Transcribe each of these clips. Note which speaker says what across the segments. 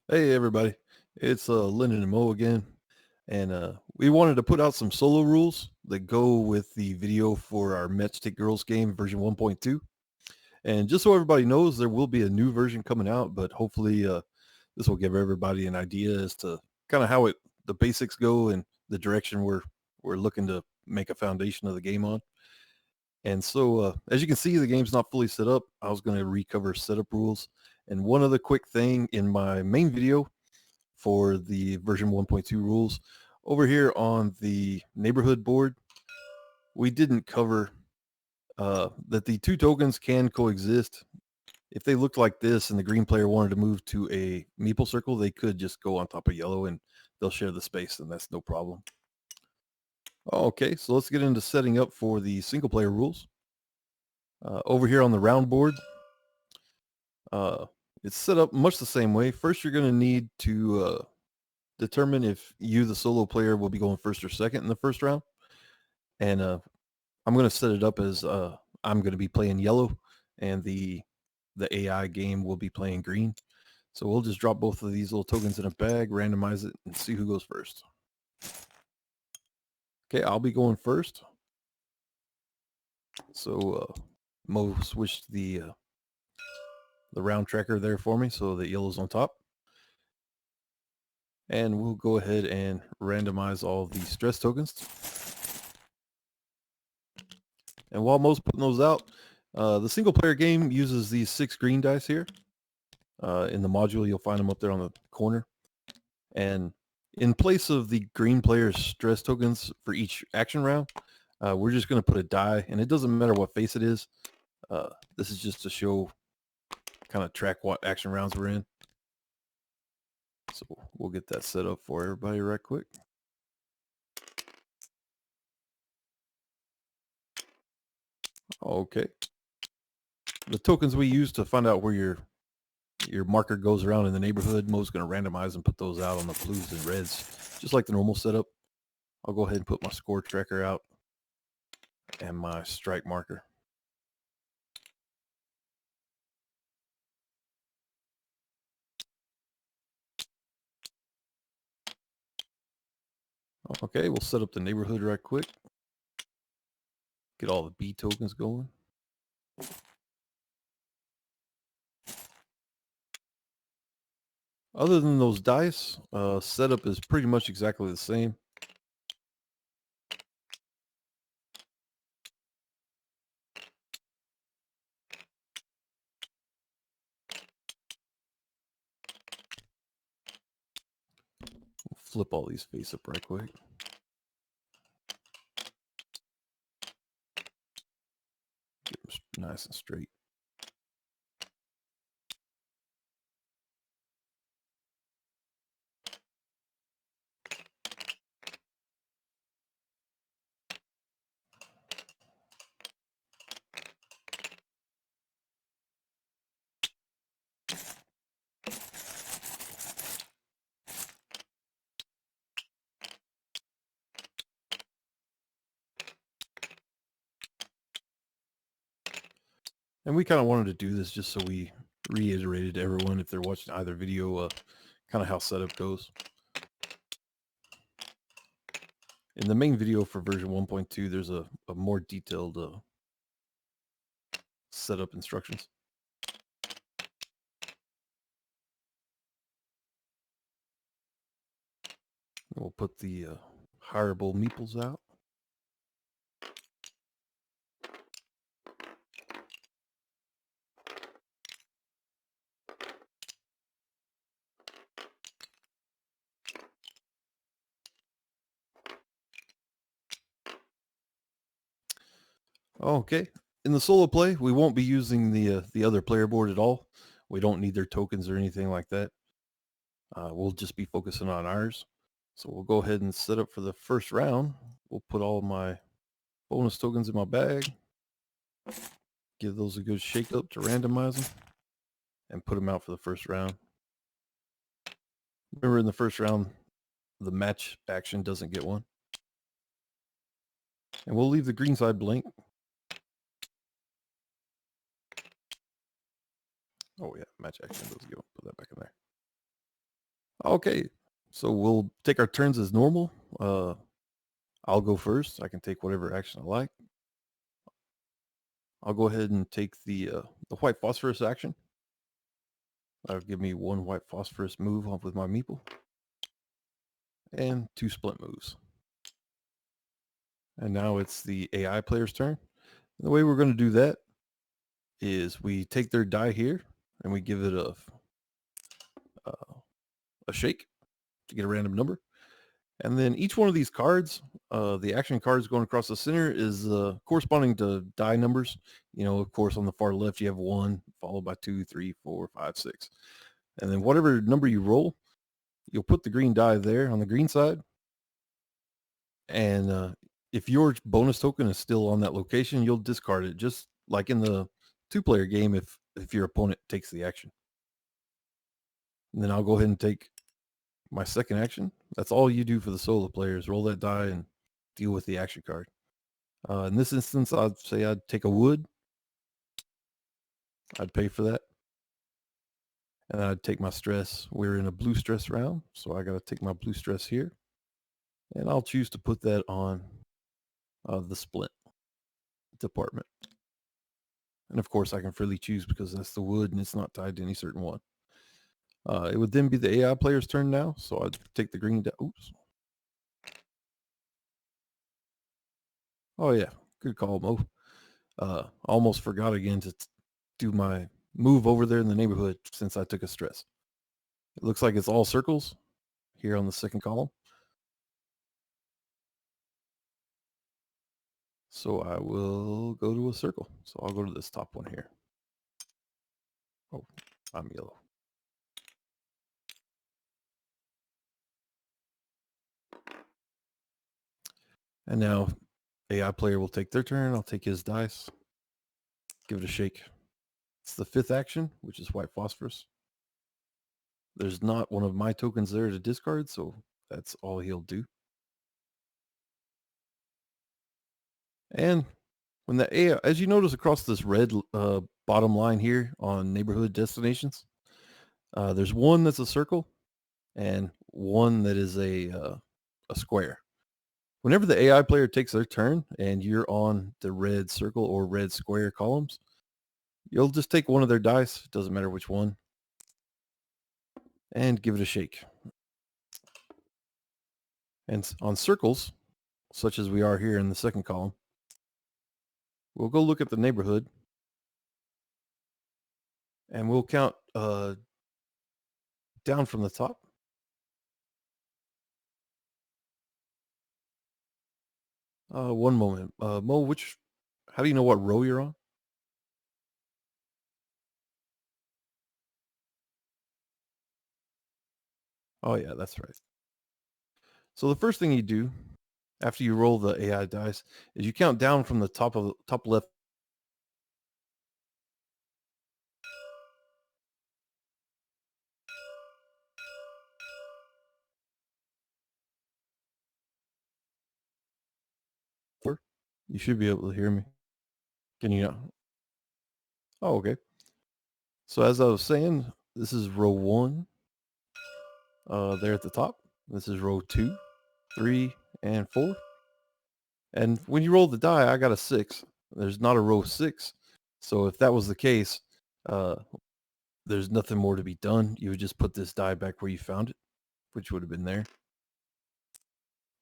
Speaker 1: Hey everybody, it's Lyndon and Mo again, and we wanted to put out some solo rules that go with the video for our Matchstick Girls game version 1.2. And just so everybody knows, there will be a new version coming out, but hopefully this will give everybody an idea as to kind of how the basics go and the direction we're looking to make a foundation of the game on. And so, as you can see, the game's not fully set up. I was going to recover setup rules. And one other quick thing in my main video for the version 1.2 rules. Over here on the neighborhood board, we didn't cover that the two tokens can coexist. If they looked like this and the green player wanted to move to a meeple circle, they could just go on top of yellow and they'll share the space, and that's no problem. Okay, so let's get into setting up for the single player rules. Over here on the round board, uh, it's set up much the same way. First, you're going to need to determine if you, the solo player, will be going first or second in the first round. And I'm going to set it up as I'm going to be playing yellow, and the AI game will be playing green. So we'll just drop both of these little tokens in a bag, randomize it, and see who goes first. Okay, I'll be going first. So Mo switched the round tracker there for me, so the yellow's on top. And we'll go ahead and randomize all the stress tokens. And while Mo's putting those out, the single player game uses these 6 green dice here. In the module, you'll find them up there on the corner. And in place of the green player's stress tokens for each action round, we're just going to put a die, and it doesn't matter what face it is. This is just to show, kind of track what action rounds we're in. So we'll get that set up for everybody right quick. Okay. The tokens we use to find out where your marker goes around in the neighborhood, Mo's going to randomize and put those out on the blues and reds, just like the normal setup. I'll go ahead and put my score tracker out and my strike marker. Okay, we'll set up the neighborhood right quick. Get all the B tokens going. Other than those dice, setup is pretty much exactly the same. We'll flip all these face up right quick. Get them nice and straight. And we kind of wanted to do this just so we reiterated to everyone, if they're watching either video, kind of how setup goes. In the main video for version 1.2, there's a more detailed setup instructions. And we'll put the hireable meeples out. Okay. In the solo play, we won't be using the other player board at all. We don't need their tokens or anything like that. We'll just be focusing on ours. So we'll go ahead and set up for the first round. We'll put all of my bonus tokens in my bag. Give those a good shake up to randomize them and put them out for the first round. Remember, in the first round, the match action doesn't get one. And we'll leave the green side blank. Oh yeah, match action doesn't get one. Put that back in there. Okay, so we'll take our turns as normal. I'll go first. I can take whatever action I like. I'll go ahead and take the white phosphorus action. That'll give me 1 white phosphorus move off with my meeple and 2 splint moves. And now it's the AI player's turn. The way we're going to do that is we take their die here and we give it a shake to get a random number. And then each one of these cards, the action cards going across the center is corresponding to die numbers. You know, of course, on the far left, you have 1, followed by 2, 3, 4, 5, 6. And then whatever number you roll, you'll put the green die there on the green side. And if your bonus token is still on that location, you'll discard it, just like in the 2-player game if your opponent takes the action. And then I'll go ahead and take my second action. That's all you do for the solo players. Roll that die and deal with the action card. In this instance, I'd say I'd take a wood. I'd pay for that. And I'd take my stress. We're in a blue stress round, so I got to take my blue stress here. And I'll choose to put that on the splint department. And of course, I can freely choose because that's the wood and it's not tied to any certain one. It would then be the AI player's turn now, so I'd take the green die. Oops. Oh yeah, good call, Mo. Almost forgot again to do my move over there in the neighborhood since I took a stress. It looks like it's all circles here on the second column. So I will go to a circle. So I'll go to this top one here. Oh, I'm yellow. And now AI player will take their turn. I'll take his dice. Give it a shake. It's the 5th action, which is white phosphorus. There's not one of my tokens there to discard, so that's all he'll do. And when the AI, as you notice across this red bottom line here on neighborhood destinations, there's one that's a circle and one that is a square. Whenever the AI player takes their turn and you're on the red circle or red square columns, you'll just take one of their dice, doesn't matter which one, and give it a shake. And on circles, such as we are here in the second column, we'll go look at the neighborhood and we'll count down from the top. One moment. Mo, how do you know what row you're on? Oh yeah, that's right. So the first thing you do after you roll the AI dice is you count down from the top left. You should be able to hear me. Can you not? Oh, okay. So as I was saying, this is row 1 there at the top. This is row 2, 3, and 4. And when you roll the die, I got a 6. There's not a row 6. So if that was the case, uh, there's nothing more to be done. You would just put this die back where you found it, which would have been there.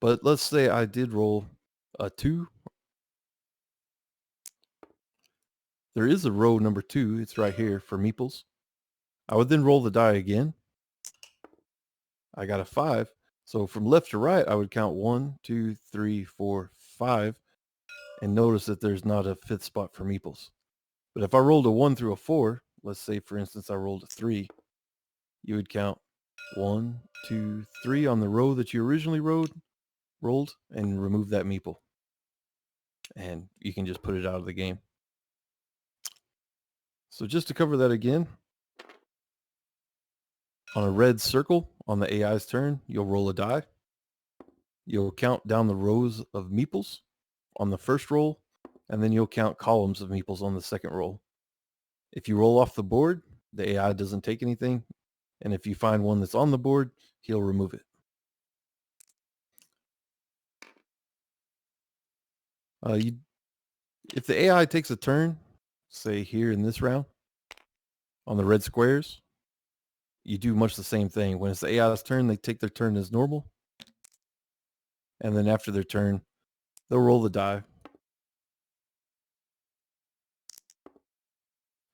Speaker 1: But let's say I did roll a 2. There is a row number 2. It's right here for meeples. I would then roll the die again. I got a 5. So from left to right, I would count 1, 2, 3, 4, 5, and notice that there's not a 5th spot for meeples. But if I rolled a 1 through a 4, let's say for instance I rolled a 3, you would count 1, 2, 3 on the row that you originally rolled, and remove that meeple. And you can just put it out of the game. So just to cover that again, on a red circle on the AI's turn, you'll roll a die. You'll count down the rows of meeples on the first roll, and then you'll count columns of meeples on the second roll. If you roll off the board, the AI doesn't take anything. And if you find one that's on the board, he'll remove it. If the AI takes a turn, say here in this round, on the red squares, you do much the same thing. When it's the AI's turn, they take their turn as normal. And then after their turn, they'll roll the die.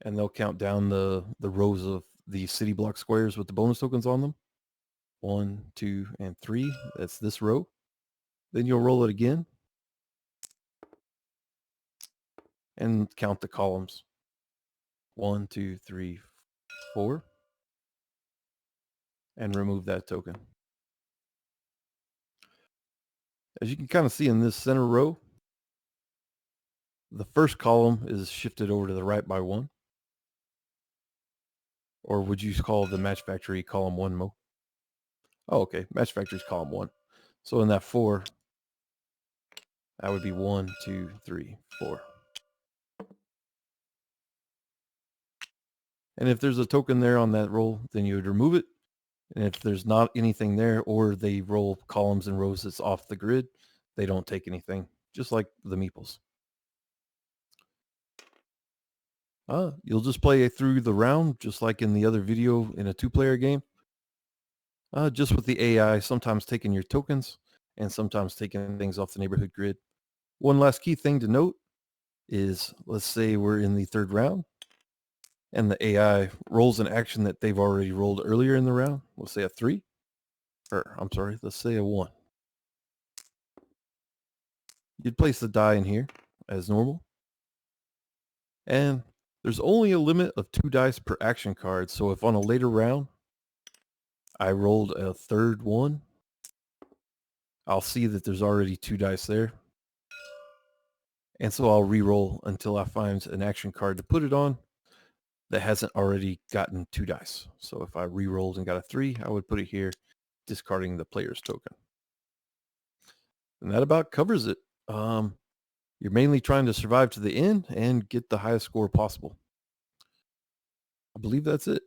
Speaker 1: And they'll count down the rows of the city block squares with the bonus tokens on them. 1, 2, and 3. That's this row. Then you'll roll it again. And count the columns. 1, 2, 3, 4. And remove that token. As you can kind of see in this center row, the first column is shifted over to the right by 1. Or would you call the Match Factory column 1, Mo? Oh, okay. Match Factory's column 1. So in that 4, that would be 1, 2, 3, 4. And if there's a token there on that roll, then you would remove it. And if there's not anything there, or they roll columns and rows that's off the grid, they don't take anything, just like the meeples. You'll just play through the round, just like in the other video in a 2-player game. Just with the AI, sometimes taking your tokens and sometimes taking things off the neighborhood grid. One last key thing to note is, let's say we're in the 3rd round and the AI rolls an action that they've already rolled earlier in the round. Let's say a 3, or I'm sorry, let's say a 1. You'd place the die in here as normal. And there's only a limit of 2 dice per action card. So if on a later round, I rolled a 3rd 1, I'll see that there's already 2 dice there. And so I'll re-roll until I find an action card to put it on that hasn't already gotten 2 dice. So if I re-rolled and got a 3, I would put it here, discarding the player's token. And that about covers it. You're mainly trying to survive to the end and get the highest score possible. I believe that's it.